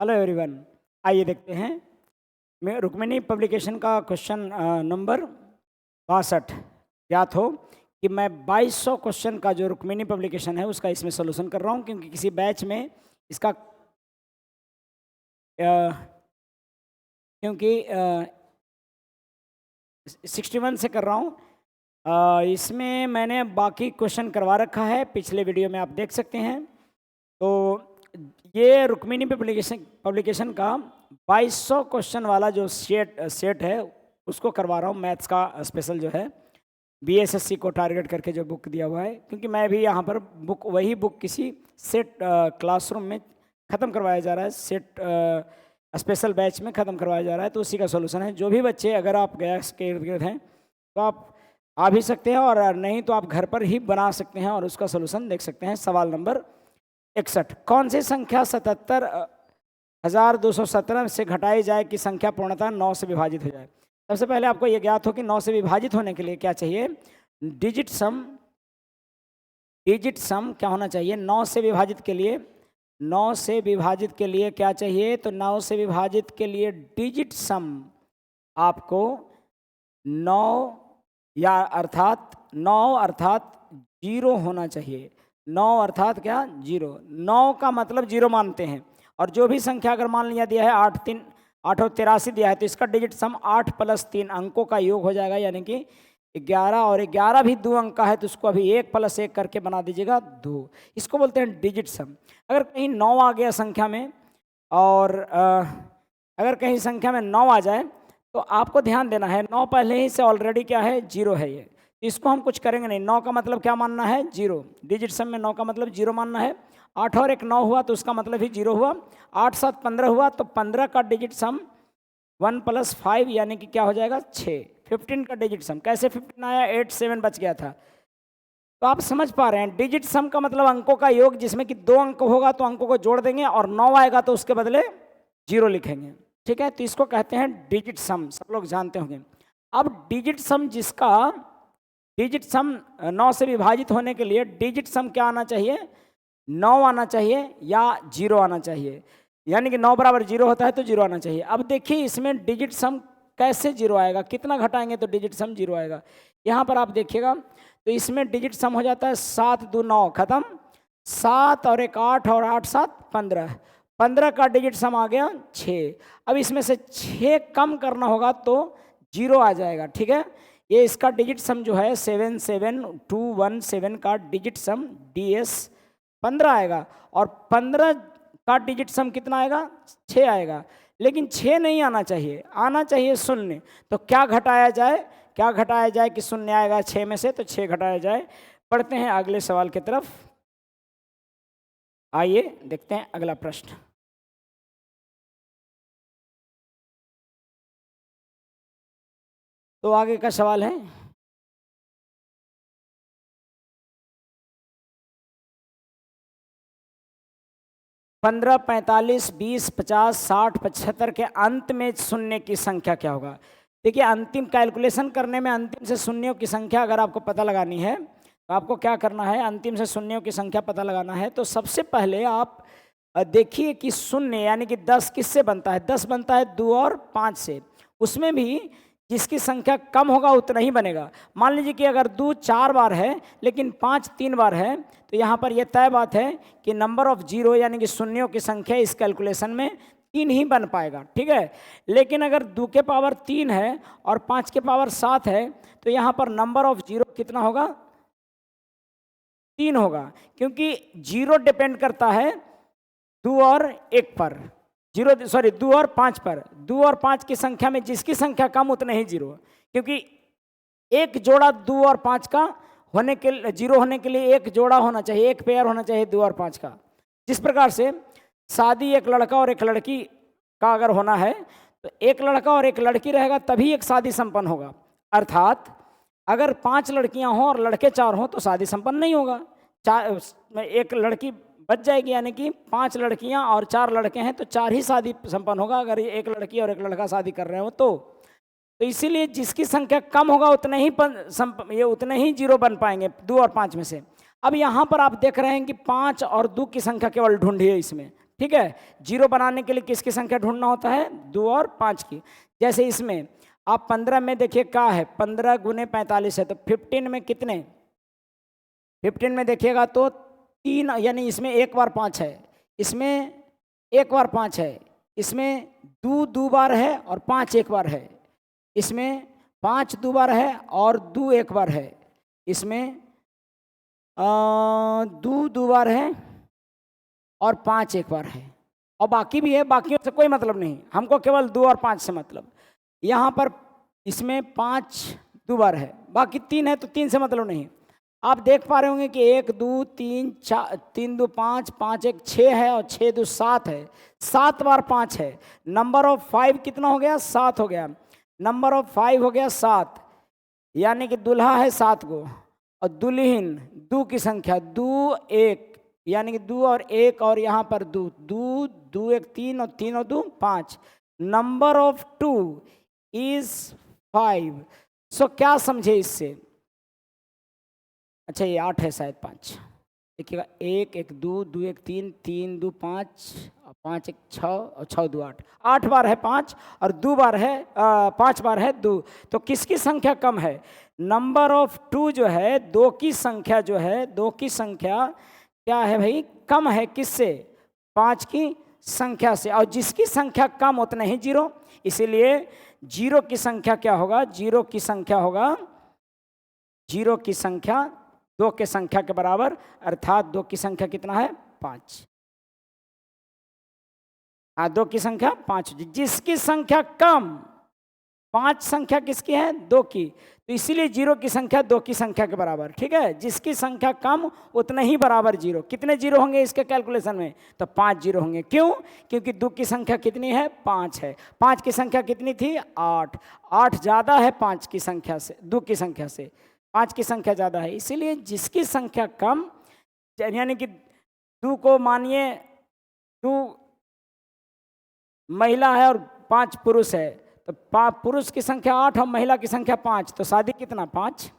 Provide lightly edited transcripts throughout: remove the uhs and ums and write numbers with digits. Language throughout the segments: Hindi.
हेलो एवरीवन, आइए देखते हैं। मैं रुक्मिणी पब्लिकेशन का क्वेश्चन नंबर 62 ज्ञात हो कि मैं 2200 क्वेश्चन का जो रुक्मिणी पब्लिकेशन है उसका इसमें सोल्यूशन कर रहा हूँ, क्योंकि किसी बैच में इसका क्योंकि 61 से कर रहा हूँ। इसमें मैंने बाकी क्वेश्चन करवा रखा है, पिछले वीडियो में आप देख सकते हैं। तो ये रुक्मिणी पब्लिकेशन का 2200 क्वेश्चन वाला जो सेट है उसको करवा रहा हूँ। मैथ्स का स्पेशल जो है बीएसएससी को टारगेट करके जो बुक दिया हुआ है, क्योंकि मैं भी यहाँ पर वही बुक किसी सेट क्लासरूम में ख़त्म करवाया जा रहा है, सेट स्पेशल बैच में ख़त्म करवाया जा रहा है। तो उसी का सोल्यूशन है। जो भी बच्चे अगर आप गैस के इर्द गिर्द हैं तो आप आ भी सकते हैं, और नहीं तो आप घर पर ही बना सकते हैं और उसका सोल्यूशन देख सकते हैं। सवाल नंबर 61, कौन सी संख्या 77,217 से घटाई जाए कि संख्या पूर्णतः 9 से विभाजित हो जाए। सबसे पहले आपको यह ज्ञात हो कि 9 से विभाजित होने के लिए क्या चाहिए, डिजिट सम क्या होना चाहिए। 9 से विभाजित के लिए क्या चाहिए, तो 9 से विभाजित के लिए डिजिट सम आपको 9 अर्थात 0 होना चाहिए। 9 अर्थात क्या, 0। 9 का मतलब 0 मानते हैं, और जो भी संख्या अगर मान लिया दिया है 8 और 83 दिया है, तो इसका डिजिट सम 8 + 3 अंकों का योग हो जाएगा, यानी कि 11। और 11 भी 2 अंक का है, तो उसको अभी 1 + 1 करके बना दीजिएगा 2। इसको बोलते हैं डिजिट सम। अगर कहीं 9 आ गया संख्या में, और अगर कहीं संख्या में 9 आ जाए तो आपको ध्यान देना है, 9 पहले ही से ऑलरेडी क्या है, 0 है ये। इसको हम कुछ करेंगे नहीं। 9 का मतलब क्या मानना है, 0। डिजिट सम में 9 का मतलब 0 मानना है। 8 और 1 9 हुआ, तो उसका मतलब ही 0 हुआ। 8 7 15 हुआ, तो 15 का डिजिट सम 1 + 5 यानी कि क्या हो जाएगा, 6। 15 का डिजिट सम कैसे 15 आया, 8 7 बच गया था। तो आप समझ पा रहे हैं, डिजिट सम का मतलब अंकों का योग, जिसमें कि 2 अंक होगा तो अंकों को जोड़ देंगे, और 9 आएगा तो उसके बदले 0 लिखेंगे। ठीक है, तो इसको कहते हैं डिजिट सम, सब लोग जानते होंगे। अब डिजिट सम 9 से विभाजित होने के लिए डिजिट सम क्या आना चाहिए, 9 आना चाहिए या 0 आना चाहिए। यानी कि 9 = 0 होता है तो 0 आना चाहिए। अब देखिए इसमें डिजिट सम कैसे 0 आएगा, कितना घटाएंगे तो डिजिट सम 0 आएगा। यहाँ पर आप देखिएगा तो इसमें डिजिट सम हो जाता है 7 2 9 खत्म, 7 और 1 8 और 8 7 15। 15 का डिजिट सम आ गया 6। अब इसमें से 6 कम करना होगा तो 0 आ जाएगा। ठीक है, ये इसका डिजिट सम जो है 77217 का डिजिट सम DS 15 आएगा, और 15 का डिजिट सम कितना आएगा, 6 आएगा। लेकिन 6 नहीं आना चाहिए, आना चाहिए 0। तो क्या घटाया जाए कि 0 आएगा 6 में से, तो 6 घटाया जाए। पढ़ते हैं अगले सवाल की तरफ। आइए देखते हैं अगला प्रश्न। तो आगे का सवाल है, पंद्रह 45 20 50 60 75 के अंत में शून्य की संख्या क्या होगा। देखिए, अंतिम कैलकुलेशन करने में अंतिम से शून्यों की संख्या अगर आपको पता लगानी है तो आपको क्या करना है, अंतिम से शून्यों की संख्या पता लगाना है। तो सबसे पहले आप देखिए कि शून्य यानी कि 10 किससे बनता है, 10 बनता है 2 और 5 से। उसमें भी जिसकी संख्या कम होगा उतना ही बनेगा। मान लीजिए कि अगर 2 4 बार है लेकिन 5 3 बार है, तो यहाँ पर यह तय बात है कि नंबर ऑफ 0 यानी कि शून्यों की संख्या इस कैलकुलेशन में 3 ही बन पाएगा। ठीक है, लेकिन अगर 2 के पावर 3 है और 5 के पावर 7 है, तो यहाँ पर नंबर ऑफ 0 कितना होगा, 3 होगा, क्योंकि 0 डिपेंड करता है 2 और 1 पर, 2 और 5 पर। 2 और 5 की संख्या में जिसकी संख्या कम उतने ही 0, क्योंकि एक जोड़ा 2 और 5 का होने के 0 होने के लिए एक जोड़ा होना चाहिए, एक पेयर होना चाहिए 2 और 5 का। जिस प्रकार से शादी एक लड़का और एक लड़की का अगर होना है, तो एक लड़का और एक लड़की रहेगा तभी एक शादी संपन्न होगा। अर्थात अगर 5 लड़कियां हों और लड़के 4 हों तो शादी संपन्न नहीं होगा। एक लड़की बच जाएगी, यानी कि 5 लड़कियां और 4 लड़के हैं तो 4 ही शादी संपन्न होगा, अगर एक लड़की और एक लड़का शादी कर रहे हो तो इसीलिए जिसकी संख्या कम होगा उतने ही 0 बन पाएंगे 2 और 5 में से। अब यहाँ पर आप देख रहे हैं कि 5 और 2 की संख्या केवल ढूंढिए, इसमें ठीक है। जीरो बनाने के लिए किसकी संख्या ढूंढना होता है? 2 और 5 की। जैसे इसमें आप 15 में देखिए क्या है, 15 गुने 45 है, तो 15 में कितने, 15 में देखिएगा तो 3, यानी इसमें 1 बार 5 है, इसमें 1 बार 5 है, इसमें 2 बार है और 5 1 बार है, इसमें 5 2 बार है और 2 1 बार है, इसमें 2 बार है और 5 1 बार है, और बाकी भी है, बाकियों से कोई मतलब नहीं, हमको केवल 2 और 5 से मतलब। यहाँ पर इसमें 5 2 बार है, बाकी 3 है तो 3 से मतलब नहीं। आप देख पा रहे होंगे कि 1 2 3 4 3 2 5 5 1 6 है और 6 2 7 है, 7 बार 5 है। नंबर ऑफ 5 कितना हो गया? 7 हो गया। नंबर ऑफ 5 हो गया 7, यानी कि दूल्हा है 7 गो और दुल्हन 2 की संख्या 2 1, यानी कि 2 और 1 और यहाँ पर 2 2 2 1 3 और 3 और 2 5। Number of 2 is 5। सो क्या समझे इससे? अच्छा ये 8 है शायद, 5 देखिएगा, 1 1 2 2 1 3 3 2 5 और 5 1 6 और 6 2 8, 8 बार है 5 और 2 बार है 5 बार है 2। तो किसकी संख्या कम है? नंबर ऑफ 2 जो है, 2 की संख्या जो है, 2 की संख्या क्या है भाई? कम है। किससे? 5 की संख्या से। और जिसकी संख्या कम उतना ही जीरो, इसीलिए जीरो की संख्या क्या होगा? जीरो की संख्या होगा, जीरो की संख्या 2 के संख्या के बराबर, अर्थात 2 की संख्या कितना है? 5। हाँ 2 की संख्या 5। जिसकी संख्या कम, 5 संख्या किसकी है? 2 की, तो इसीलिए जीरो की संख्या 2 की संख्या के बराबर। ठीक है, जिसकी संख्या कम उतना ही बराबर जीरो। कितने जीरो होंगे इसके कैलकुलेशन में? तो 5 जीरो होंगे। क्यों? क्योंकि 2 की संख्या कितनी है? 5 है। 5 की संख्या कितनी थी? 8। 8 ज़्यादा है 5 की संख्या से, 2 की संख्या से 5 की संख्या ज़्यादा है। इसीलिए जिसकी संख्या कम, यानी कि 2 को मानिए 2 महिला है और 5 पुरुष है, तो पुरुष की संख्या 8 और महिला की संख्या 5, तो शादी कितना? 5,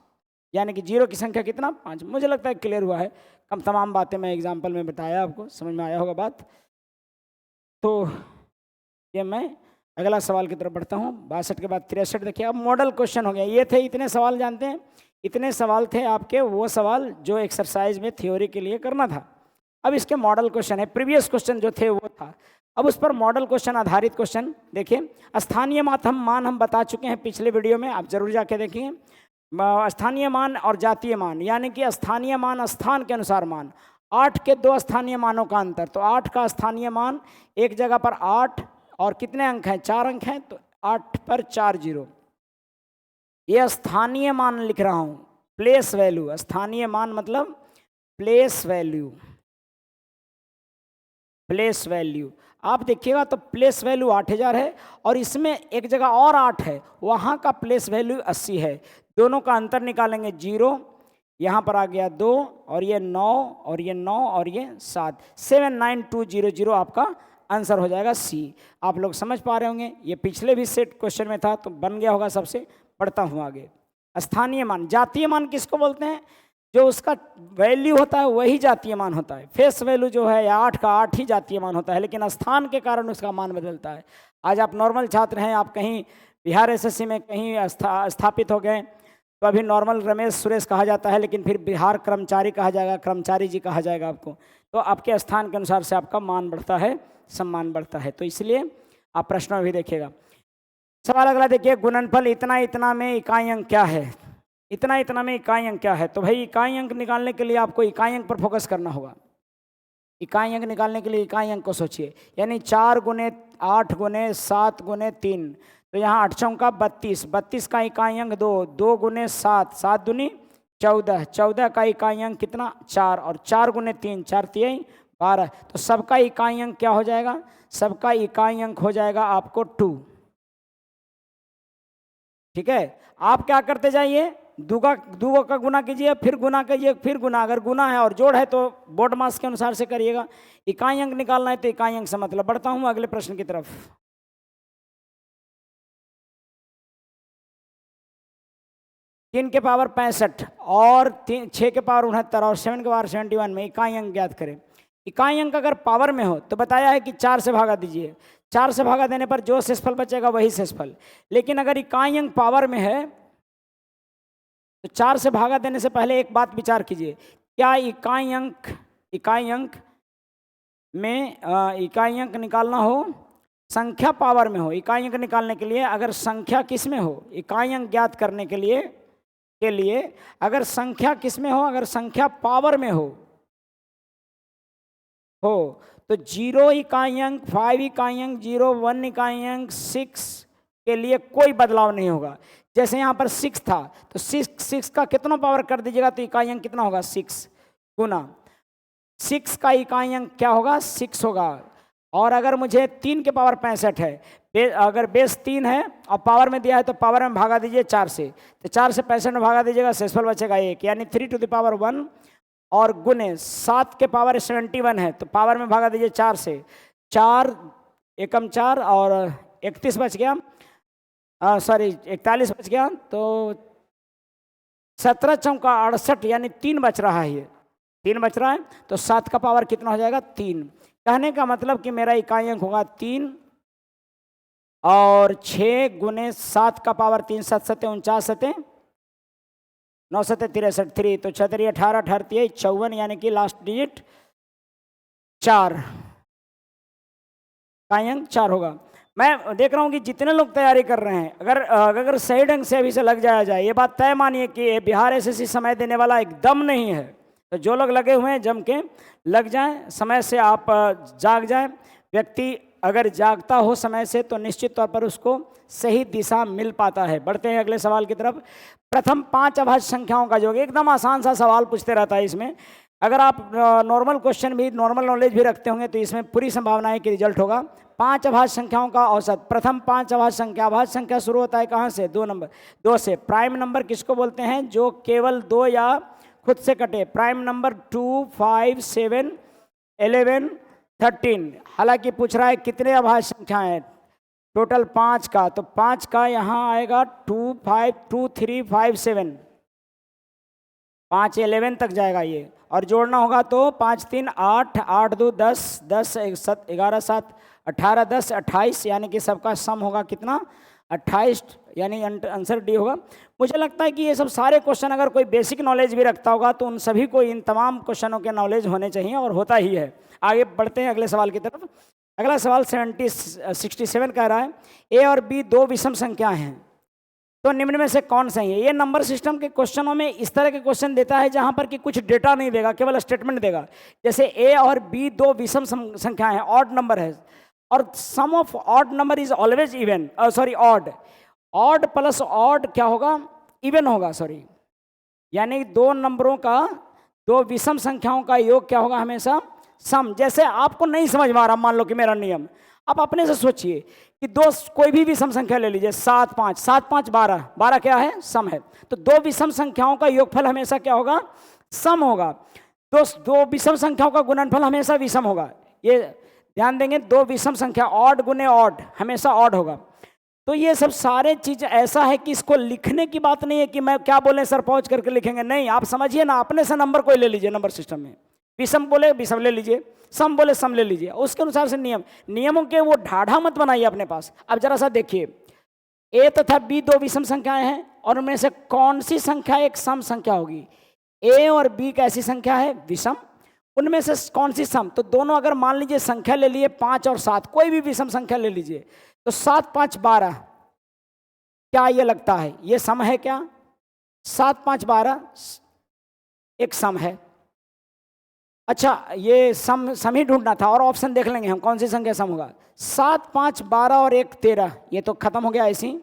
यानी कि जीरो की संख्या कितना? 5। मुझे लगता है क्लियर हुआ है। कम तमाम बातें मैं एग्जाम्पल में बताया, आपको समझ में आया होगा बात। तो ये मैं अगला सवाल की तरफ बढ़ता हूँ। 62 के बाद 63 देखिए, अब मॉडल क्वेश्चन हो गया। ये थे इतने सवाल, जानते हैं इतने सवाल थे आपके, वो सवाल जो एक्सरसाइज में थ्योरी के लिए करना था। अब इसके मॉडल क्वेश्चन है। प्रीवियस क्वेश्चन जो थे वो था, अब उस पर मॉडल क्वेश्चन आधारित क्वेश्चन देखिए। स्थानीय मान हम बता चुके हैं पिछले वीडियो में, आप जरूर जाके देखेंगे। स्थानीय मान और जातीय मान, यानी कि स्थानीय मान स्थान के अनुसार मान, 8 के 2 स्थानीय मानों का अंतर। तो 8 का स्थानीय मान एक जगह पर 8 और कितने अंक हैं? 4 अंक हैं, तो 8 पर 4 जीरो। ये स्थानीय मान लिख रहा हूँ, प्लेस वैल्यू। स्थानीय मान मतलब प्लेस वैल्यू, प्लेस वैल्यू। आप देखिएगा तो प्लेस वैल्यू 8000 है और इसमें एक जगह और 8 है, वहाँ का प्लेस वैल्यू 80 है। दोनों का अंतर निकालेंगे 0, यहाँ पर आ गया 2 और ये 9 और ये 9 और ये 7, 79200 आपका आंसर हो जाएगा सी। आप लोग समझ पा रहे होंगे, ये पिछले भी सेट क्वेश्चन में था तो बन गया होगा सबसे। पढ़ता हूँ आगे। स्थानीय मान, जातीय मान किसको बोलते हैं? जो उसका वैल्यू होता है वही जातीय मान होता है। फेस वैल्यू जो है 8 का 8 ही जातीय मान होता है, लेकिन स्थान के कारण उसका मान बदलता है। आज आप नॉर्मल छात्र हैं, आप कहीं बिहार एसएससी में कहीं स्थापित हो गए तो अभी नॉर्मल रमेश सुरेश कहा जाता है, लेकिन फिर बिहार कर्मचारी कहा जाएगा, कर्मचारी जी कहा जाएगा आपको। तो आपके स्थान के अनुसार से आपका मान बढ़ता है, सम्मान बढ़ता है। तो इसलिए आप प्रश्न में भी देखिएगा। सवाल अगला देखिए, गुणनफल इतना इतना में इकाई अंक क्या है? इतना इतना में इकाई अंक क्या है? तो भाई इकाई अंक निकालने के लिए आपको इकाई अंक पर फोकस करना होगा। इकाई अंक निकालने के लिए इकाई अंक को सोचिए, यानी 4 गुने 8 गुने 7 गुने 3, तो यहाँ 8 चौका 32, 32 का इकाई अंक 2, 2 गुने 7, 7 दूनी 14, 14 का इकाई अंक कितना? 4, और 4 गुने 3, 4 3 12। तो सबका इकाई अंक क्या हो जाएगा? सबका इकाई अंक हो जाएगा आपको 2। ठीक है, आप क्या करते जाइए, दो का गुना कीजिए, फिर गुना कीजिए, फिर गुना। अगर गुना है और जोड़ है तो बोर्ड मास के अनुसार से करिएगा। इकाई अंक निकालना है तो इकाई अंक से मतलब। बढ़ता हूं अगले प्रश्न की तरफ। 3 के पावर 65 और 6 के पावर 69 और 7 के पावर 71 में इकाई अंक ज्ञात करें। इकाई अंक अगर पावर में हो तो बताया है कि 4 से भागा दीजिए, 4 से भागा देने पर जो शेषफल बचेगा वही शेषफल। लेकिन अगर इकाई अंक पावर में है तो 4 से भागा देने से पहले एक बात विचार कीजिए, क्या इकाई अंक में इकाई अंक निकालना हो, संख्या पावर में हो। इकाई अंक निकालने के लिए अगर संख्या किस में हो, इकाई अंक ज्ञात करने के लिए अगर संख्या किस में हो, अगर संख्या पावर में हो तो 0 इकाई अंक, 5 इकाई अंक, 0, 1 इकाई अंक, 6 के लिए कोई बदलाव नहीं होगा। जैसे यहाँ पर 6 था तो 6 का कितना पावर कर दीजिएगा तो इकाई अंक कितना होगा, 6 गुना 6 का इकाई अंक क्या होगा, 6 होगा। और अगर मुझे 3 के पावर 65 है, अगर बेस 3 है और पावर में दिया है तो पावर में भागा दीजिए 4 से, तो 4 से 65 में भागा दीजिएगा, शेषफल बचेगा 1, यानी 3 टू द पावर 1 और गुने 7 के पावर 71 है तो पावर में भागा दीजिए 4 से, 4 एकम 4 और 31 बच गया, 41 बच गया, तो 17 चौका 68 यानी 3 बच रहा है, ये 3 बच रहा है। तो 7 का पावर कितना हो जाएगा, 3। कहने का मतलब कि मेरा इकाई अंक होगा 3 और 6 गुने 7 का पावर 3, 7 सत्ते 49 सत्ते 9 सत्ते 63, 3 तो 6 3 18, 18 3 54 यानी कि लास्ट डिजिट 4, इकाई अंक 4 होगा। मैं देख रहा हूँ कि जितने लोग तैयारी कर रहे हैं, अगर सही ढंग से अभी से लग जाए, ये बात तय मानिए कि बिहार एसएससी समय देने वाला एकदम नहीं है। तो जो लोग लगे हुए हैं जम के लग जाएं, समय से आप जाग जाएं। व्यक्ति अगर जागता हो समय से तो निश्चित तौर पर उसको सही दिशा मिल पाता है। बढ़ते हैं अगले सवाल की तरफ। प्रथम 5 अभाज्य संख्याओं का योग, एकदम आसान सा सवाल पूछते रहता है इसमें। अगर आप नॉर्मल क्वेश्चन भी, नॉर्मल नॉलेज भी रखते होंगे तो इसमें पूरी संभावना है कि रिजल्ट होगा। 5 अभाज्य संख्याओं का औसत, प्रथम 5 अभाज्य संख्या। अभाज्य संख्या शुरू होता है कहाँ से, 2 से। प्राइम नंबर किसको बोलते हैं, जो केवल 2 या खुद से कटे। Prime number 2, 5, 7, 11, 13। हालांकि पूछ रहा है कितने अभाज्य संख्याएं हैं, टोटल 5 का, तो 5 का यहाँ आएगा 2, 5, 2, 3, 5, 7, 5 11 तक जाएगा ये। और जोड़ना होगा तो 5 3 8, 8 2 10, 10 11 7 18, 10 28, यानी कि सबका सम होगा कितना, 28, यानी आंसर डी होगा। मुझे लगता है कि ये सब सारे क्वेश्चन अगर कोई बेसिक नॉलेज भी रखता होगा तो उन सभी को इन तमाम क्वेश्चनों के नॉलेज होने चाहिए, और होता ही है। आगे बढ़ते हैं अगले सवाल की तरफ। अगला सवाल 67 कह रहा है, ए और बी 2 विषम संख्या हैं, तो निम्न में से कौन सही है। ये नंबर सिस्टम के क्वेश्चनों में इस तरह के क्वेश्चन देता है जहां पर कि कुछ डेटा नहीं देगा, केवल स्टेटमेंट देगा। जैसे ए और बी 2 विषम संख्या है, ऑड नंबर है, और sum of odd number is always even, odd. Odd plus odd क्या होगा, इवन होगा, यानी 2 नंबरों का, 2 विषम संख्याओं का योग क्या होगा, हमेशा सम। जैसे आपको नहीं समझ में आ रहा, मान लो कि मेरा नियम, आप अपने से सोचिए कि 2 कोई भी विषम संख्या ले लीजिए, 7 5, 7 5 12, 12 क्या है, सम है। तो 2 विषम संख्याओं का योगफल हमेशा क्या होगा, सम होगा। 2 विषम संख्याओं का गुणनफल हमेशा विषम होगा, ये ध्यान देंगे। 2 विषम संख्या, ऑड गुने ऑड, हमेशा ऑड होगा। तो ये सब सारे चीज ऐसा है कि इसको लिखने की बात नहीं है कि मैं क्या बोले सर पहुंच करके लिखेंगे, नहीं, आप समझिए ना, अपने से नंबर कोई ले लीजिए। नंबर सिस्टम में विषम बोले विषम ले लीजिए, सम बोले सम ले लीजिए, उसके अनुसार से नियमों के वो ढाढ़ा मत बनाइए अपने पास। अब जरा सा देखिए, ए तथा बी 2 विषम संख्याएं हैं, और उनमें से कौन सी संख्या एक सम संख्या होगी। ए और बी कैसी संख्या है, विषम, उनमें से कौन सी सम। तो दोनों अगर मान लीजिए संख्या ले लिए 5 और 7, कोई भी विषम संख्या ले लीजिए, तो 7 5 12, क्या ये लगता है ये सम है क्या, 7 5 12 एक सम है। अच्छा, ये सम ही ढूंढना था, और ऑप्शन देख लेंगे हम कौन सी संख्या सम होगा। 7 5 12 और 1 13, ये तो खत्म हो गया ऐसी।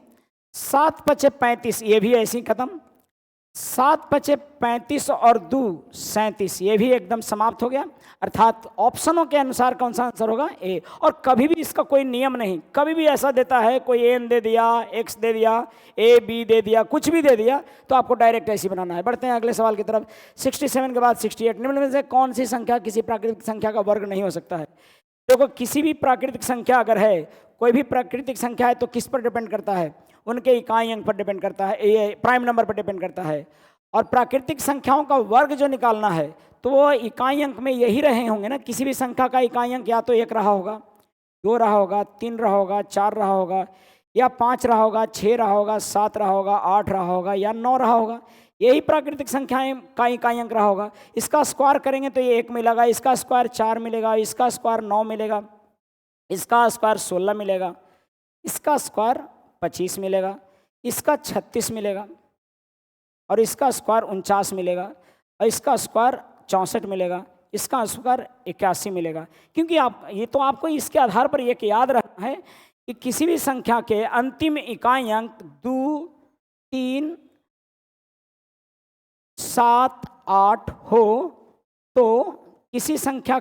7 5 35, ये भी ऐसी खत्म। 7 5 35 और 2 37, ये भी एकदम समाप्त हो गया। अर्थात ऑप्शनों के अनुसार कौन सा आंसर होगा, ए। और कभी भी इसका कोई नियम नहीं, कभी भी ऐसा देता है कोई एन दे दिया, एक्स दे दिया, ए बी दे दिया, कुछ भी दे दिया, तो आपको डायरेक्ट ऐसी बनाना है। बढ़ते हैं अगले सवाल की तरफ। 67 के बाद 68, निम्न में से कौन सी संख्या किसी प्राकृतिक संख्या का वर्ग नहीं हो सकता है। देखो, किसी भी प्राकृतिक संख्या अगर है, कोई भी प्राकृतिक संख्या है, तो किस पर डिपेंड करता है, उनके इकाई अंक पर डिपेंड करता है, प्राइम नंबर पर डिपेंड करता है। और प्राकृतिक संख्याओं का वर्ग जो निकालना है तो वो इकाई अंक में यही रहे होंगे ना। किसी भी संख्या का इकाई अंक या तो 1 रहा होगा, 2 रहा होगा, 3 रहा होगा, 4 रहा होगा, या 5 रहा होगा, 6 रहा होगा, 7 रहा होगा, 8 रहा होगा, या 9 रहा होगा। यही प्राकृतिक संख्याएं का इकाई अंक रहा होगा। इसका स्क्वायर करेंगे तो ये 1 मिलेगा, इसका स्क्वायर 4 मिलेगा, इसका स्क्वायर 9 मिलेगा, इसका स्क्वायर 16 मिलेगा, इसका स्क्वायर 25 मिलेगा, इसका 36 मिलेगा, और इसका स्क्वायर 49 मिलेगा, और इसका स्क्वायर 64 मिलेगा, इसका स्क्वायर 81 मिलेगा। क्योंकि आप ये तो आपको इसके आधार पर एक याद रखना है कि किसी भी संख्या के अंतिम इकाई अंक 2, 3, 7, 8 हो तो किसी संख्या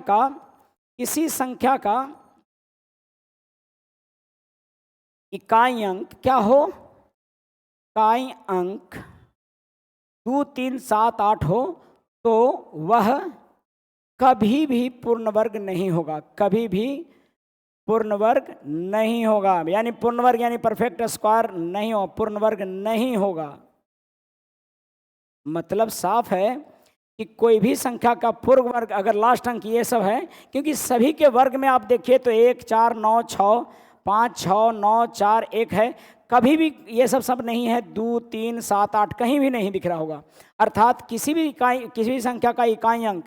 का इकाई अंक क्या हो, इकाई अंक 2, 3, 7, 8 हो तो वह कभी भी पूर्ण वर्ग नहीं होगा, कभी भी पूर्ण वर्ग नहीं होगा। यानी पूर्ण वर्ग यानी परफेक्ट स्क्वायर नहीं हो, पूर्ण वर्ग नहीं होगा। मतलब साफ है कि कोई भी संख्या का पूर्ण वर्ग अगर लास्ट अंक ये सब है, क्योंकि सभी के वर्ग में आप देखिए तो 1, 4, 9, 6, 5, 6, 9, 4, 1 है, कभी भी ये सब नहीं है 2, 3, 7, 8 कहीं भी नहीं दिख रहा होगा। अर्थात किसी भी संख्या का इकाई अंक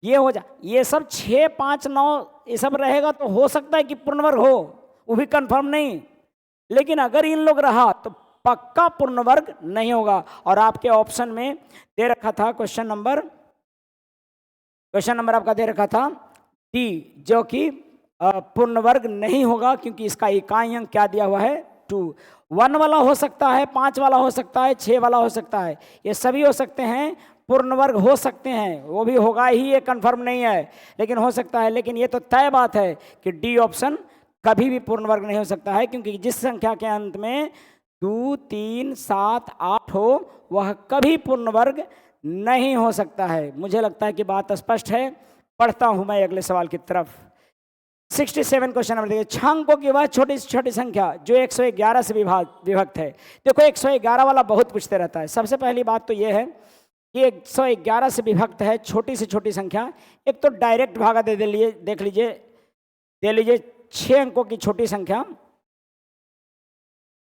ये हो जा, ये सब 6, 5, 9 ये सब रहेगा तो हो सकता है कि पूर्ण वर्ग हो, वो भी कंफर्म नहीं। लेकिन अगर इन लोग रहा तो पक्का पूर्ण वर्ग नहीं होगा। और आपके ऑप्शन में दे रखा था क्वेश्चन नंबर आपका दे रखा था डी, जो कि पूर्ण वर्ग नहीं होगा, क्योंकि इसका इकाई अंक क्या दिया हुआ है 2। 1 वाला हो सकता है, 5 वाला हो सकता है, 6 वाला हो सकता है, ये सभी हो सकते हैं, पूर्ण वर्ग हो सकते हैं, वो भी होगा ही, ये कंफर्म नहीं है लेकिन हो सकता है। लेकिन ये तो तय बात है कि डी ऑप्शन कभी भी पूर्ण वर्ग नहीं हो सकता है, क्योंकि जिस संख्या के अंत में 2, 3, 7, 8 हो वह कभी पूर्ण वर्ग नहीं हो सकता है। मुझे लगता है कि बात स्पष्ट है। पढ़ता हूं मैं अगले सवाल की तरफ। 67 क्वेश्चन नंबर देखिए, 6 अंकों की वह छोटी से छोटी संख्या जो 111 से विभक्त है। देखो 111 वाला बहुत पूछते रहता है। सबसे पहली बात तो यह है कि 111 से विभक्त है छोटी से छोटी संख्या। एक तो डायरेक्ट भागा दे लीजिए, देख लीजिए, दे लीजिए 6 अंकों की छोटी संख्या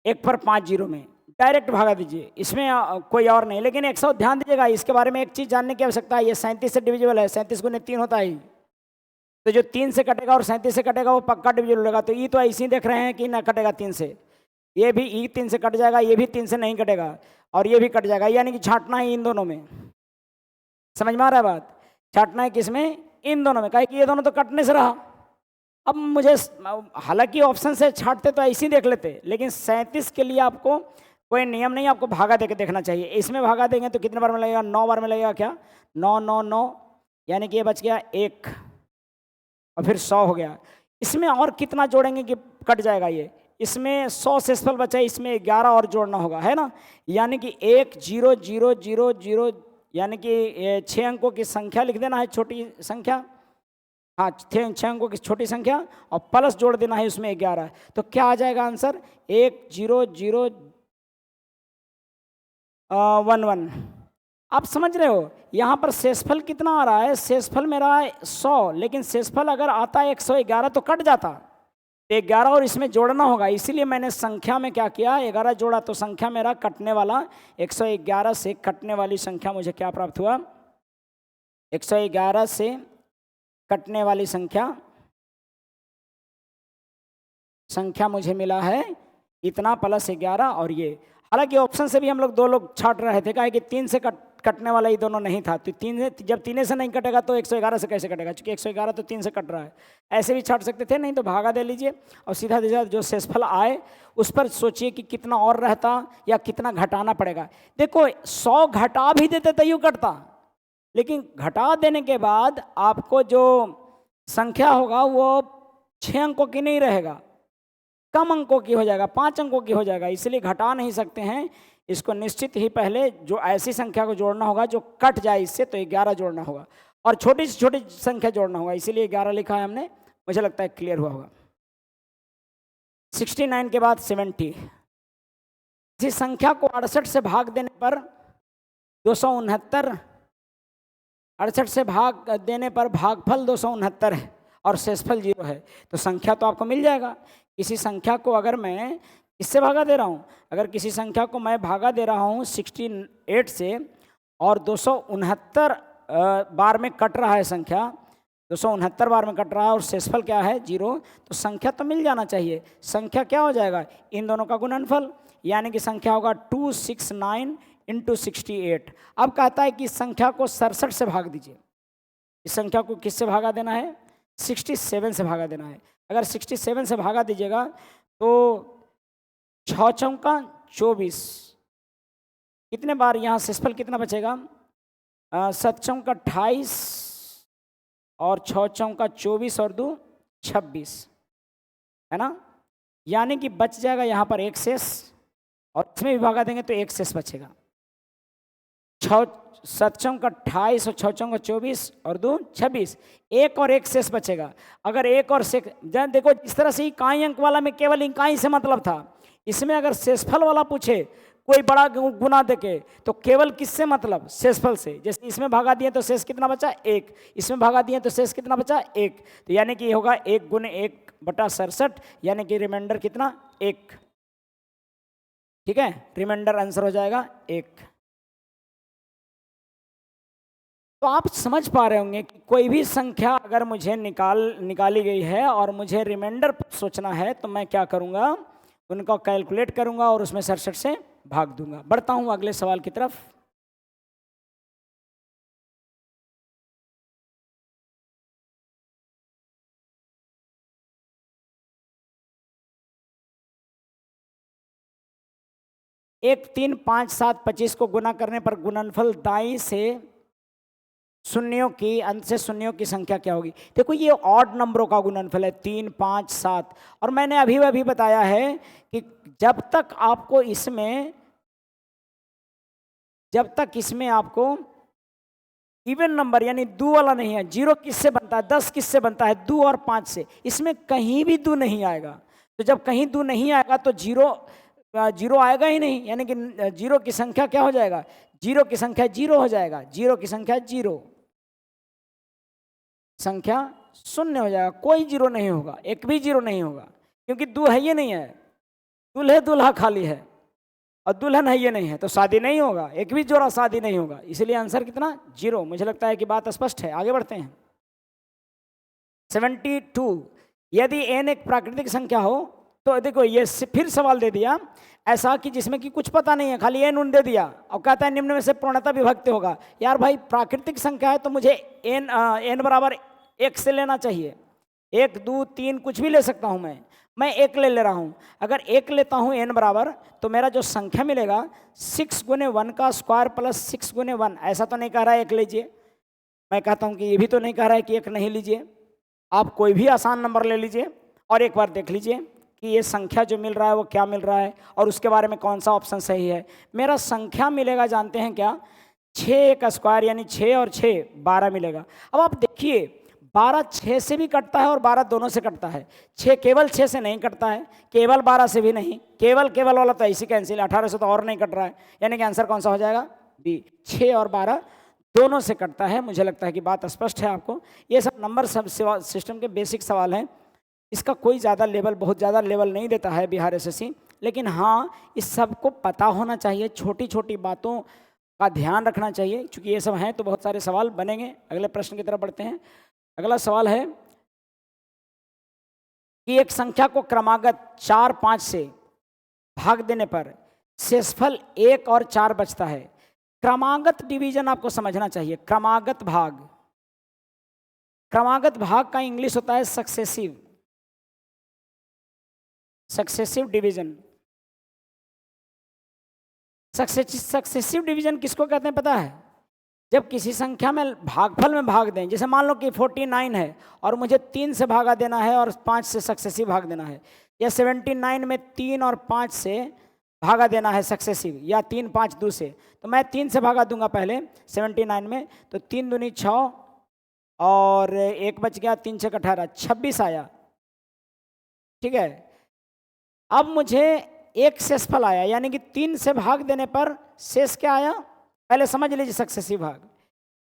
1 पर 5 जीरो में डायरेक्ट भागा दीजिए, इसमें कोई और नहीं। लेकिन 100 ध्यान दीजिएगा, इसके बारे में एक चीज़ जानने की आवश्यकता है। ये 37 से डिविजिबल है, 37 गुने 3 होता है, तो जो 3 से कटेगा और 37 से कटेगा वो पक्का डिविजिबल होगा। तो ये तो ऐसे ही देख रहे हैं कि ना कटेगा 3 से, ये भी ई 3 से कट जाएगा, ये भी 3 से नहीं कटेगा, और ये भी कट जाएगा। यानी कि छांटना है इन दोनों में। समझ में आ रहा है बात? छांटना है किसमें? इन दोनों में। कहे कि ये दोनों तो कटने से रहा। अब मुझे हालांकि ऑप्शन से छांटते तो ऐसे ही देख लेते, लेकिन 37 के लिए आपको कोई नियम नहीं, आपको भागा देके देखना चाहिए। इसमें भागा देंगे तो कितने बार में लगेगा? 9 बार में लगेगा। क्या 9 9 9, यानी कि ये बच गया 1 और फिर 100 हो गया। इसमें और कितना जोड़ेंगे कि कट जाएगा ये? इसमें 100 शेषफल बचा, इसमें 11 और जोड़ना होगा, है ना। यानी कि 1 0 0 0 0, यानी कि 6 अंकों की संख्या लिख देना है, छोटी संख्या। हाँ, 6 अंकों की छोटी संख्या और प्लस जोड़ देना है उसमें 11। तो क्या आ जाएगा आंसर? 1 0 0 1 1। आप समझ रहे हो यहाँ पर शेषफल कितना आ रहा है? शेषफल मेरा 100, लेकिन शेषफल अगर आता है 111 तो कट जाता, 11 और इसमें जोड़ना होगा। इसीलिए मैंने संख्या में क्या किया, 11 जोड़ा, तो संख्या मेरा कटने वाला 111 से कटने वाली संख्या मुझे क्या प्राप्त हुआ? 111 से कटने वाली संख्या मुझे मिला है इतना प्लस 11 और ये। हालांकि ऑप्शन से भी हम लोग 2 लोग छाट रहे थे, कहा कि 3 से कटने वाला ये दोनों नहीं था। तो 3 जब 3 से नहीं कटेगा तो 111 से कैसे कटेगा? क्योंकि 111 तो 3 से कट रहा है। ऐसे भी छाट सकते थे, नहीं तो भागा दे लीजिए और सीधा सीधा जो शेषफल आए उस पर सोचिए कि कितना और रहता या कितना घटाना पड़ेगा। देखो 100 घटा भी देते तो यूँ कटता, लेकिन घटा देने के बाद आपको जो संख्या होगा वो 6 अंकों की नहीं रहेगा, कम अंकों की हो जाएगा, 5 अंकों की हो जाएगा। इसलिए घटा नहीं सकते हैं इसको। निश्चित ही पहले जो ऐसी संख्या को जोड़ना होगा जो कट जाए इससे, तो 11 जोड़ना होगा और छोटी से छोटी संख्या जोड़ना होगा। इसीलिए 11 लिखा है हमने। मुझे लगता है क्लियर हुआ होगा। 69 के बाद 70। किसी संख्या को 68 से भाग देने पर 269, 68 से भाग देने पर भागफल 269 है और शेषफल 0 है, तो संख्या तो आपको मिल जाएगा। किसी संख्या को अगर मैं इससे भागा दे रहा हूँ, अगर किसी संख्या को मैं भागा दे रहा हूँ 68 से और 269 बार में कट रहा है संख्या, 269 बार में कट रहा है और शेषफल क्या है 0, तो संख्या तो मिल जाना चाहिए। संख्या क्या हो जाएगा, इन दोनों का गुणनफल, यानी कि संख्या होगा 269 × 68। अब कहता है कि इस संख्या को 67 से भाग दीजिए। इस संख्या को किससे भागा देना है, 67 से भागा देना है। अगर 67 से भागा दीजिएगा तो 6 चौका 24, कितने बार यहाँ शेषफल कितना बचेगा, 7 चौका 28 और 6 चौका 24 और 2 26, है ना। यानी कि बच जाएगा यहाँ पर एक शेष, और इसमें भी भागा देंगे तो एक शेष बचेगा। 7 चौका 28 और 6 चौका 24 और 2 26, एक और एक शेष बचेगा। अगर एक और शेष, देखो इस तरह से इकाई अंक वाला में केवल इकाई से मतलब था, इसमें अगर शेषफल वाला पूछे कोई बड़ा गुना देके तो केवल किससे मतलब, शेषफल से। जैसे इसमें भागा दिए तो शेष कितना बचा, 1, इसमें भागा दिए तो शेष कितना बचा, 1, तो यानी कि ये होगा 1 × 1/67, यानी कि रिमाइंडर कितना, 1। ठीक है, रिमाइंडर आंसर हो जाएगा 1। तो आप समझ पा रहे होंगे कि कोई भी संख्या अगर मुझे निकाली गई है और मुझे रिमाइंडर सोचना है तो मैं क्या करूँगा, उनका कैलकुलेट करूँगा और उसमें 67 से भाग दूंगा। बढ़ता हूँ अगले सवाल की तरफ। एक 3 5 7 25 को गुना करने पर गुणनफल दाईं से शून्यों की, अंत से शून्यों की संख्या क्या होगी। देखो ये ऑड नंबरों का गुणनफल है 3 5 7, और मैंने अभी बताया है कि जब तक इसमें आपको इवन नंबर यानी 2 वाला नहीं है, 0 किससे बनता है, 10 किससे बनता है, 2 और 5 से, इसमें कहीं भी 2 नहीं आएगा। तो जब कहीं 2 नहीं आएगा तो 0 आएगा ही नहीं, यानी कि 0 की संख्या क्या हो जाएगा, 0 की संख्या 0 हो जाएगा, 0 की संख्या 0, संख्या 0 हो जाएगा, कोई 0 नहीं होगा, एक भी 0 नहीं होगा, क्योंकि 2 है ये नहीं है, दूल्हे दूल्हा खाली है और दुल्हन है ये नहीं है, तो शादी नहीं होगा, एक भी जोड़ा शादी नहीं होगा, इसलिए आंसर कितना, 0। मुझे लगता है कि बात स्पष्ट है, आगे बढ़ते हैं। 72, यदि n एक प्राकृतिक संख्या हो तो देखो ये फिर सवाल दे दिया ऐसा कि जिसमें कि कुछ पता नहीं है, खाली n उन दे दिया और कहता है निम्न में से पूर्णतः विभक्त होगा। यार भाई प्राकृतिक संख्या है तो मुझे n बराबर 1 से लेना चाहिए, 1 2 3 कुछ भी ले सकता हूं मैं 1 ले रहा हूं। अगर 1 लेता हूं n बराबर, तो मेरा जो संख्या मिलेगा 6 × 1 का स्क्वायर प्लस 6 × 1, ऐसा तो नहीं कह रहा है 1 लीजिए, मैं कहता हूं कि ये भी तो नहीं कह रहा है कि 1 नहीं लीजिए। आप कोई भी आसान नंबर ले लीजिए और एक बार देख लीजिए कि ये संख्या जो मिल रहा है वो क्या मिल रहा है और उसके बारे में कौन सा ऑप्शन सही है। मेरा संख्या मिलेगा, जानते हैं क्या, 6 का स्क्वायर यानी 6 और 6 12 मिलेगा। अब आप देखिए 12 6 से भी कटता है और 12 दोनों से कटता है, 6 केवल 6 से नहीं कटता है, केवल 12 से भी नहीं, केवल वाला तो ऐसी कैंसिल, 18 से तो और नहीं कट रहा है, यानी कि आंसर कौन सा हो जाएगा, बी, 6 और 12 दोनों से कटता है। मुझे लगता है कि बात स्पष्ट है आपको। ये सब नंबर सब सिस्टम के बेसिक सवाल हैं, इसका कोई ज़्यादा लेवल, बहुत ज़्यादा लेवल नहीं देता है बिहार एसएससी, लेकिन हाँ इस सब को पता होना चाहिए, छोटी छोटी बातों का ध्यान रखना चाहिए, क्योंकि ये सब हैं तो बहुत सारे सवाल बनेंगे। अगले प्रश्न की तरफ बढ़ते हैं। अगला सवाल है कि एक संख्या को क्रमागत 4 5 से भाग देने पर शेषफल 1 और 4 बचता है। क्रमागत डिवीजन आपको समझना चाहिए। क्रमागत भाग का इंग्लिश होता है सक्सेसिव डिवीजन। सक्सेसिव डिवीजन किसको कहते हैं पता है, जब किसी संख्या में भागफल में भाग दें, जैसे मान लो कि 49 है और मुझे 3 से भागा देना है और 5 से सक्सेसिव भाग देना है, या 79 में 3 और 5 से भागा देना है सक्सेसिव, या 3 5 2 से, तो मैं 3 से भागा दूंगा पहले 79 में, तो 3 दूनी 6 और 1 बच गया, 3 6 18, 26 आया। ठीक है, अब मुझे एक शेषफल आया, यानी कि 3 से भाग देने पर शेष क्या आया, पहले समझ लीजिए सक्सेसिव भाग।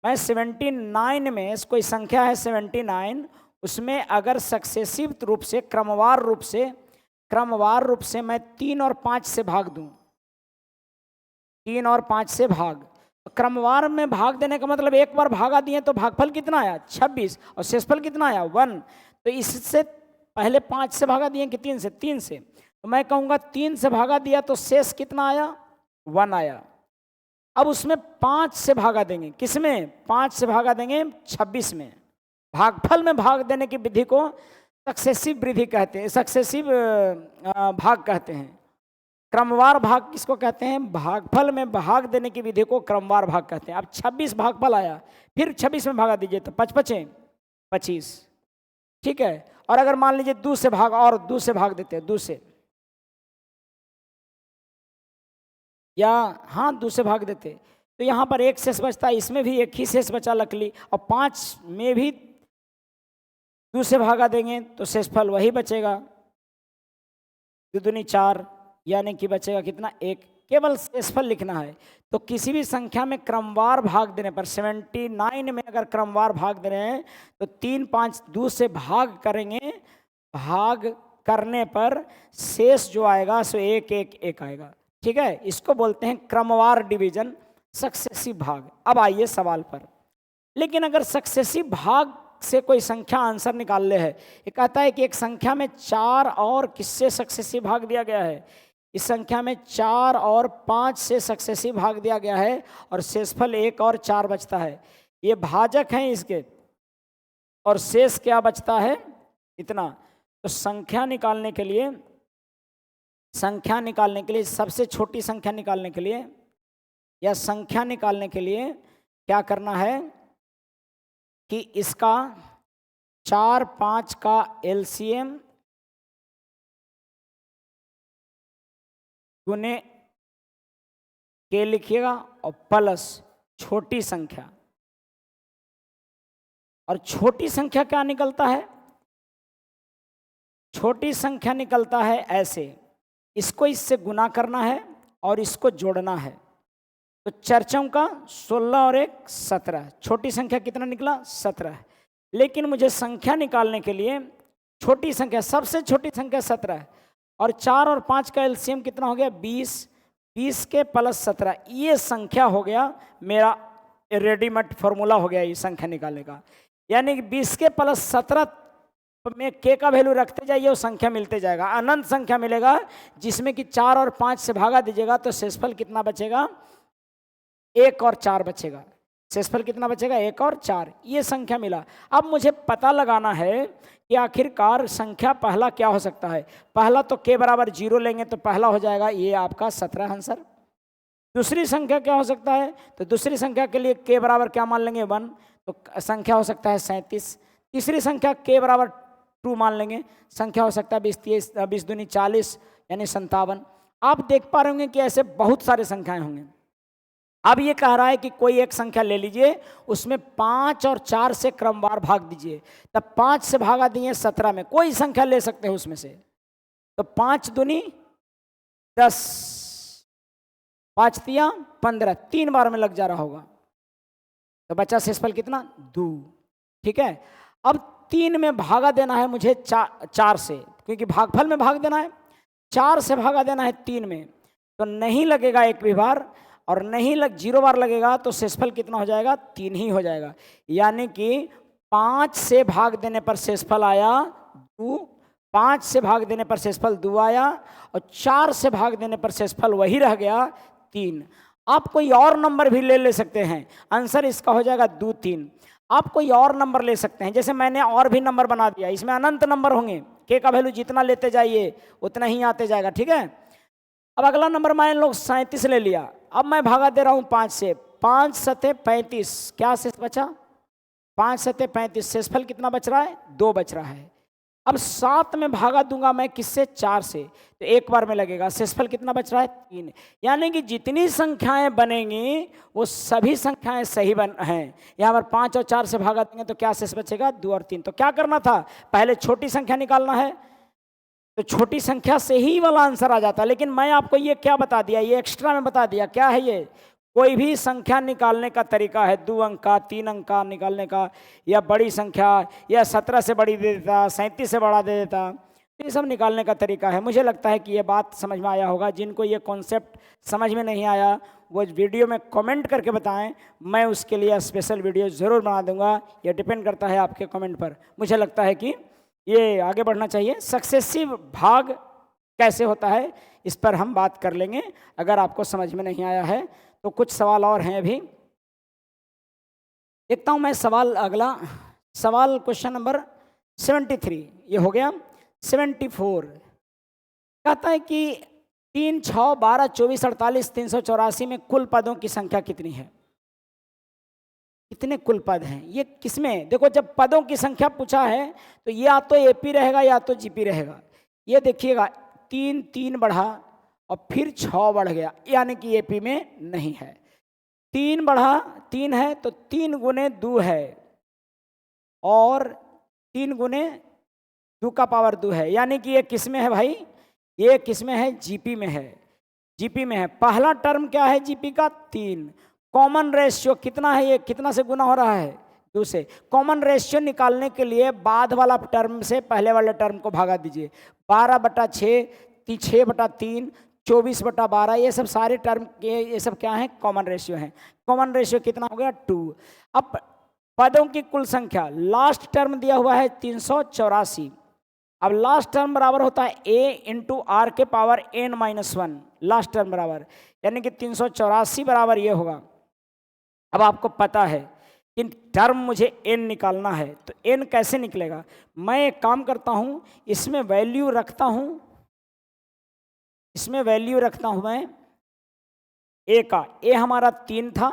मैं 79 में कोई संख्या है 79, उसमें अगर सक्सेसिव रूप से क्रमवार रूप से मैं 3 और 5 से भाग दूं, 3 और 5 से भाग, क्रमवार में भाग देने का मतलब एक बार भागा दिए तो भागफल कितना आया 26 और शेषफल कितना आया 1। तो इससे पहले 5 से भागा दिए कि 3 से, 3 से, तो मैं कहूँगा 3 से भागा दिया तो शेष कितना आया 1 आया। अब उसमें 5 से भागा देंगे, किसमें 5 से भागा देंगे 26 में। भागफल में भाग देने की विधि को सक्सेसिव वृद्धि कहते हैं, सक्सेसिव भाग कहते हैं। क्रमवार भाग किसको कहते हैं, भागफल में भाग देने की विधि को क्रमवार भाग कहते हैं। अब 26 भागफल आया, फिर 26 में भागा दीजिए तो 5×5 = 25, ठीक है। और अगर मान लीजिए 2 से भाग, और 2 से भाग देते हैं, 2 से, या हाँ 2 से भाग देते तो यहाँ पर एक शेष बचता है, इसमें भी एक ही शेष बचा लकली, और 5 में भी 2 से भागा देंगे तो शेषफल वही बचेगा, 2 दूनी 4, यानी कि बचेगा कितना 1। केवल शेषफल लिखना है। तो किसी भी संख्या में क्रमवार भाग देने पर, 79 में अगर क्रमवार भाग दे रहे हैं तो 3, 5, 2 से भाग करेंगे, भाग करने पर शेष जो आएगा सो 1, 1, 1 आएगा, ठीक है। इसको बोलते हैं क्रमवार डिवीजन, सक्सेसिव भाग। अब आइए सवाल पर। लेकिन अगर सक्सेसिव भाग से कोई संख्या आंसर निकाल ले है, ये कहता है कि एक संख्या में 4 और किससे सक्सेसिव भाग दिया गया है, इस संख्या में 4 और 5 से सक्सेसिव भाग दिया गया है, और शेषफल 1 और 4 बचता है। ये भाजक हैं इसके, और शेष क्या बचता है इतना। तो संख्या निकालने के लिए सबसे छोटी संख्या निकालने के लिए, या संख्या निकालने के लिए क्या करना है कि इसका 4, 5 का एलसीएम गुने के लिखिएगा, और प्लस छोटी संख्या। और छोटी संख्या क्या निकलता है, छोटी संख्या निकलता है ऐसे, इसको इससे गुना करना है और इसको जोड़ना है। तो चरचों का 16 और 1 17, छोटी संख्या कितना निकला 17। लेकिन मुझे संख्या निकालने के लिए छोटी संख्या, सबसे छोटी संख्या 17 है, और 4 और 5 का एलसीएम कितना हो गया 20, 20 के प्लस 17, ये संख्या हो गया मेरा रेडीमेड फॉर्मूला हो गया ये संख्या निकालने का। यानी कि 20 के प्लस 17 में के का वैल्यू रखते जाइए और संख्या मिलते जाएगा, अनंत संख्या मिलेगा, जिसमें कि 4 और 5 से भागा दीजिएगा तो शेषफल कितना बचेगा 1 और 4 बचेगा। शेषफल कितना बचेगा 1 और 4, ये संख्या मिला। अब मुझे पता लगाना है कि आखिरकार संख्या पहला क्या हो सकता है। पहला तो के बराबर 0 लेंगे तो पहला हो जाएगा ये आपका 17 आंसर। दूसरी संख्या क्या हो सकता है, तो दूसरी संख्या के लिए के बराबर क्या मान लेंगे 1, तो संख्या हो सकता है 37। तीसरी संख्या के बराबर 2 मान लेंगे, संख्या हो सकता है 20 दूनी 40 यानी 57। आप देख पा रहे होंगे कि ऐसे बहुत सारे संख्याएं होंगे। अब ये कह रहा है कि कोई एक संख्या ले लीजिए, उसमें 5 और 4 से क्रमवार भाग दीजिए, तब 5 से भागा दिए 17 में, कोई संख्या ले सकते हैं उसमें से। तो 5 दूनी 10, 5 तिया 15, 3 बार में लग जा रहा होगा, तो बचा शेषफल कितना 2, ठीक है। अब 3 में भागा देना है मुझे 4 से, क्योंकि भागफल में भाग देना है, 4 से भागा देना है 3 में, तो नहीं लगेगा एक भी बार, और नहीं 0 बार लगेगा तो शेषफल कितना हो जाएगा 3 ही हो जाएगा। यानी कि 5 से भाग देने पर शेषफल आया 2, 5 से भाग देने पर शेषफल 2 आया, और 4 से भाग देने पर शेषफल वही रह गया 3। आप कोई और नंबर भी ले सकते हैं, आंसर इसका हो जाएगा 2, 3। आप कोई और नंबर ले सकते हैं, जैसे मैंने और भी नंबर बना दिया, इसमें अनंत नंबर होंगे, के का वैल्यू जितना लेते जाइए उतना ही आते जाएगा, ठीक है। अब अगला नंबर मान लो 37 ले लिया, अब मैं भागा दे रहा हूँ 5 से, 5 सते 35, क्या शेष बचा 5 सते 35, शेषफल कितना बच रहा है 2 बच रहा है। अब 7 में भागा दूंगा मैं किससे 4 से, तो एक बार में लगेगा, शेषफल कितना बच रहा है 3। यानी कि जितनी संख्याएं बनेंगी वो सभी संख्याएं सही हैं। यहाँ पर 5 और 4 से भागा देंगे तो क्या शेष बचेगा 2 और 3। तो क्या करना था, पहले छोटी संख्या निकालना है, तो छोटी संख्या से ही वाला आंसर आ जाता है। लेकिन मैं आपको ये क्या बता दिया, ये एक्स्ट्रा में बता दिया, क्या है ये, कोई भी संख्या निकालने का तरीका है, 2 अंक का, 3 अंक का निकालने का, या बड़ी संख्या, या 17 से बड़ी दे देता, 37 से बड़ा दे देता, ये सब निकालने का तरीका है। मुझे लगता है कि ये बात समझ में आया होगा। जिनको ये कॉन्सेप्ट समझ में नहीं आया वो वीडियो में कमेंट करके बताएं, मैं उसके लिए स्पेशल वीडियो ज़रूर बना दूंगा। ये डिपेंड करता है आपके कमेंट पर। मुझे लगता है कि ये आगे बढ़ना चाहिए। सक्सेसिव भाग कैसे होता है इस पर हम बात कर लेंगे। अगर आपको समझ में नहीं आया है तो कुछ सवाल और हैं अभी। देखता हूँ मैं सवाल, अगला सवाल क्वेश्चन नंबर 73 ये हो गया। 74 कहता है कि 3, 6, 12, 24, 48, 384 में कुल पदों की संख्या कितनी है? कितने कुल पद हैं ये किसमें? देखो, जब पदों की संख्या पूछा है तो या तो एपी रहेगा या तो जीपी रहेगा। ये देखिएगा 3 3 बढ़ा और फिर 6 बढ़ गया, यानी कि एपी में नहीं है। 3 बढ़ा 3 है तो 3 गुने 2 है, और 3 गुने 2 का पावर 2 है, यानी कि ये किस में है भाई? ये किस में है? जीपी में है। जीपी में है। पहला टर्म क्या है जीपी का? 3। कॉमन रेशियो कितना है? ये कितना से गुना हो रहा है? 2 से। कॉमन रेशियो निकालने के लिए बाद वाला टर्म से पहले वाले टर्म को भागा दीजिए। 12/6, 6/3, 24/12, ये सब सारे टर्म के ये सब क्या है? कॉमन रेशियो हैं। कॉमन रेशियो कितना हो गया? 2। अब पदों की कुल संख्या, लास्ट टर्म दिया हुआ है 384। अब लास्ट टर्म बराबर होता है a इंटू आर के पावर n-1, लास्ट टर्म बराबर, यानी कि 384 बराबर ये होगा। अब आपको पता है कि टर्म मुझे n निकालना है, तो n कैसे निकलेगा? मैं एक काम करता हूं, इसमें वैल्यू रखता हूं, इसमें वैल्यू रखता हूं मैं a का। a हमारा 3 था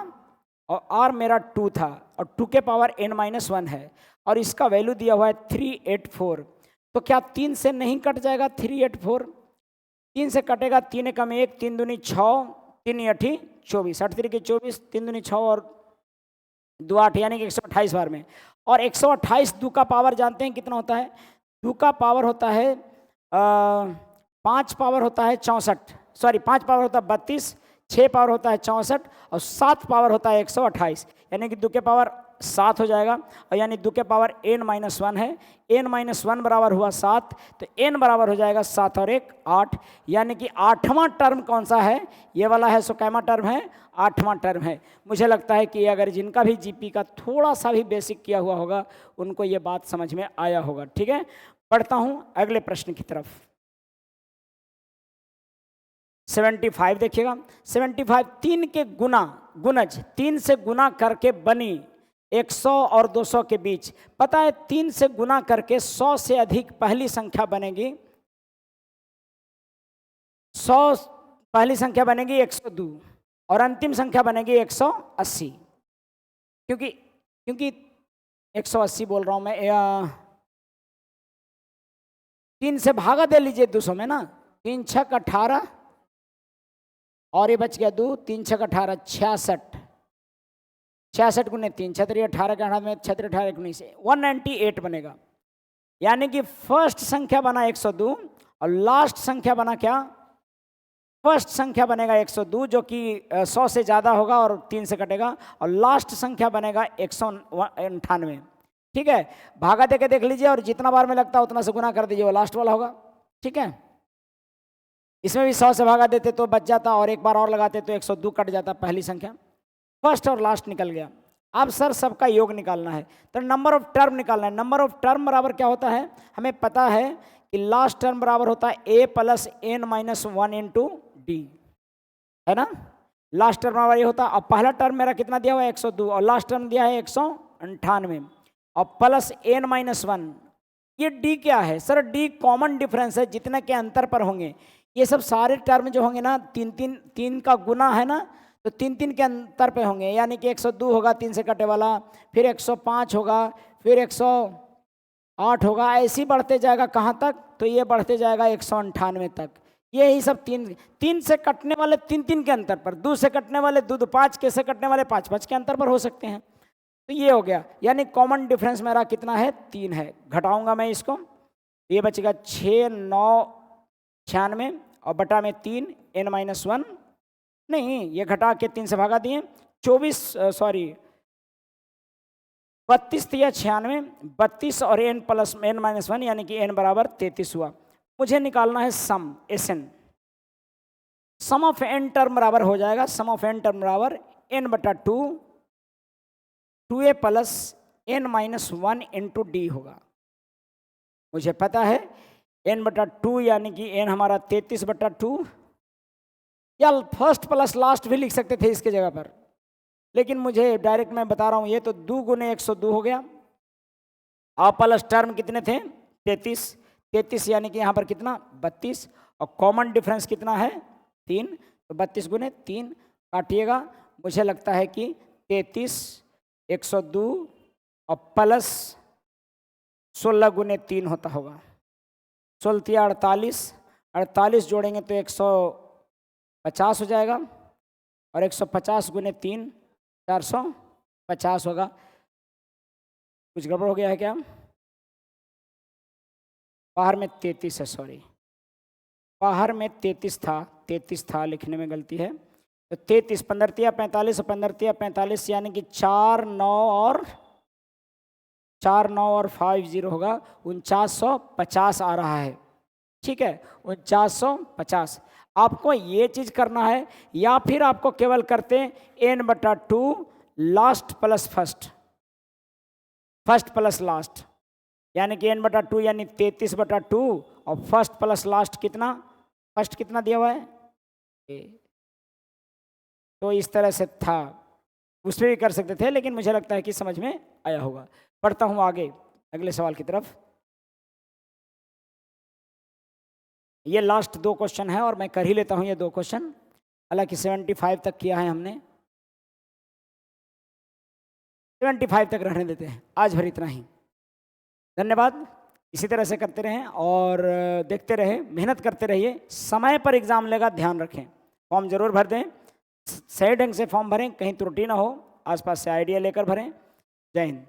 और r मेरा 2 था, और 2 के पावर n-1 है, और इसका वैल्यू दिया हुआ है 384। तो क्या 3 से नहीं कट जाएगा? 384 3 से कटेगा। 3 एकम 1, 3 दूनी 6, 3 8 24, 8 3 24, 3 दूनी 6 और 2 8, यानी कि 128 बार में। और 128 2 का पावर जानते हैं कितना होता है? 2 का पावर होता है 5 पावर होता है 64, सॉरी 5 पावर होता है 32, 6 पावर होता है 64, और 7 पावर होता है 128, यानी कि 2 के पावर 7 हो जाएगा। और यानी 2 के पावर n-1 है, n-1 बराबर हुआ 7, तो n बराबर हो जाएगा 7 और 1 8, यानी कि 8वां टर्म कौन सा है? ये वाला है। सो कैमा टर्म है? 8वां टर्म है। मुझे लगता है कि अगर जिनका भी जीपी का थोड़ा सा भी बेसिक किया हुआ होगा उनको ये बात समझ में आया होगा। ठीक है, पढ़ता हूँ अगले प्रश्न की तरफ। 75 देखिएगा। 75 3 के गुणज 3 से गुना करके बनी 100 और 200 के बीच। पता है 3 से गुना करके 100 से अधिक पहली संख्या बनेगी। 100 पहली संख्या बनेगी 102, और अंतिम संख्या बनेगी 180। क्योंकि 180 बोल रहा हूं मैं, 3 से भागा दे लीजिए 200 में ना। 3 छक 18, और ये बच गया 2, 3 छक 18, 66। 66 गुने 3, 36 18 के 18 में 36 18 19, 198 बनेगा। यानी कि फर्स्ट संख्या बना 102 और लास्ट संख्या बना क्या? फर्स्ट संख्या बनेगा 102 जो कि 100 से ज़्यादा होगा और 3 से कटेगा, और लास्ट संख्या बनेगा 198। ठीक है, भागा दे के देख लीजिए, और जितना बार में लगता है उतना से गुना कर दीजिए, वो लास्ट वाला होगा। ठीक है, इसमें भी 100 से भागा देते तो बच जाता, और एक बार और लगाते तो 102 कट जाता पहली संख्या। फर्स्ट और लास्ट निकल गया। अब सर सबका योग निकालना है, तो नंबर ऑफ टर्म निकालना है। नंबर ऑफ टर्म बराबर क्या होता है? हमें पता है कि लास्ट टर्म बराबर होता है a + n-1 इंटू डी, है ना। लास्ट टर्म बराबर ये होता है। अब पहला टर्म मेरा कितना दिया हुआ है? 102, और लास्ट टर्म दिया है 198, और प्लस n-1। ये d क्या है सर? d कॉमन डिफरेंस है, जितने के अंतर पर होंगे। ये सब सारे टर्म जो होंगे ना, 3 का गुना है ना, तो 3 के अंतर पे होंगे, यानी कि 102 होगा 3 से कटे वाला, फिर 105 होगा, फिर 108 होगा, ऐसे ही बढ़ते जाएगा। कहाँ तक? तो ये बढ़ते जाएगा 198 तक। यही सब 3 से कटने वाले 3 के अंतर पर, 2 से कटने वाले 2, 5 के से कटने वाले 5 के अंतर पर हो सकते हैं। तो ये हो गया, यानी कॉमन डिफरेंस मेरा कितना है? 3 है। घटाऊंगा मैं इसको, ये बचेगा 6 9 96 और बटा में 3 n-1 नहीं, ये घटा के 3 से भागा दिए, 32 या 96, 32 और n प्लस n-1 यानी कि n बराबर 33 हुआ। मुझे निकालना है sum, SN। Sum of n term बराबर हो जाएगा, सम ऑफ n टर्म बराबर n/2 2a plus n-1 into D होगा। मुझे पता है n/2 यानी कि n हमारा 33/2, या फर्स्ट प्लस लास्ट भी लिख सकते थे इसके जगह पर, लेकिन मुझे डायरेक्ट मैं बता रहा हूं, ये तो 2 गुने 102 हो गया। और प्लस टर्म कितने थे? 33 यानी कि यहाँ पर कितना? 32, और कॉमन डिफरेंस कितना है? 3, तो 32 गुने 3 काटिएगा, मुझे लगता है कि 33, 102 और प्लस 16 गुने 3 होता होगा। 16 48 जोड़ेंगे तो 150 हो जाएगा, और 150 गुने 3 450 होगा। कुछ गड़बड़ हो गया है क्या? बाहर में 33 है, सॉरी, बाहर में 33 था, लिखने में गलती है। तो 33, 15 45 और 15 45 यानी कि 4 9 और 50 होगा, 4950 आ रहा है। ठीक है, 4950। आपको ये चीज करना है, या फिर आपको केवल करते n/2 last plus first plus last, यानी कि n/2 यानी 33/2 और फर्स्ट प्लस लास्ट कितना? फर्स्ट कितना दिया हुआ है? तो इस तरह से था, उसमें भी कर सकते थे, लेकिन मुझे लगता है कि समझ में आया होगा। पढ़ता हूं आगे अगले सवाल की तरफ। ये लास्ट 2 क्वेश्चन है और मैं कर ही लेता हूं ये 2 क्वेश्चन, हालांकि 75 तक किया है हमने, 75 तक रहने देते हैं, आज भर इतना ही। धन्यवाद। इसी तरह से करते रहें और देखते रहें, मेहनत करते रहिए। समय पर एग्जाम लेगा, ध्यान रखें। फॉर्म जरूर भर दें, सही ढंग से फॉर्म भरें, कहीं त्रुटि ना हो, आसपास से आइडिया लेकर भरें। जय हिंद।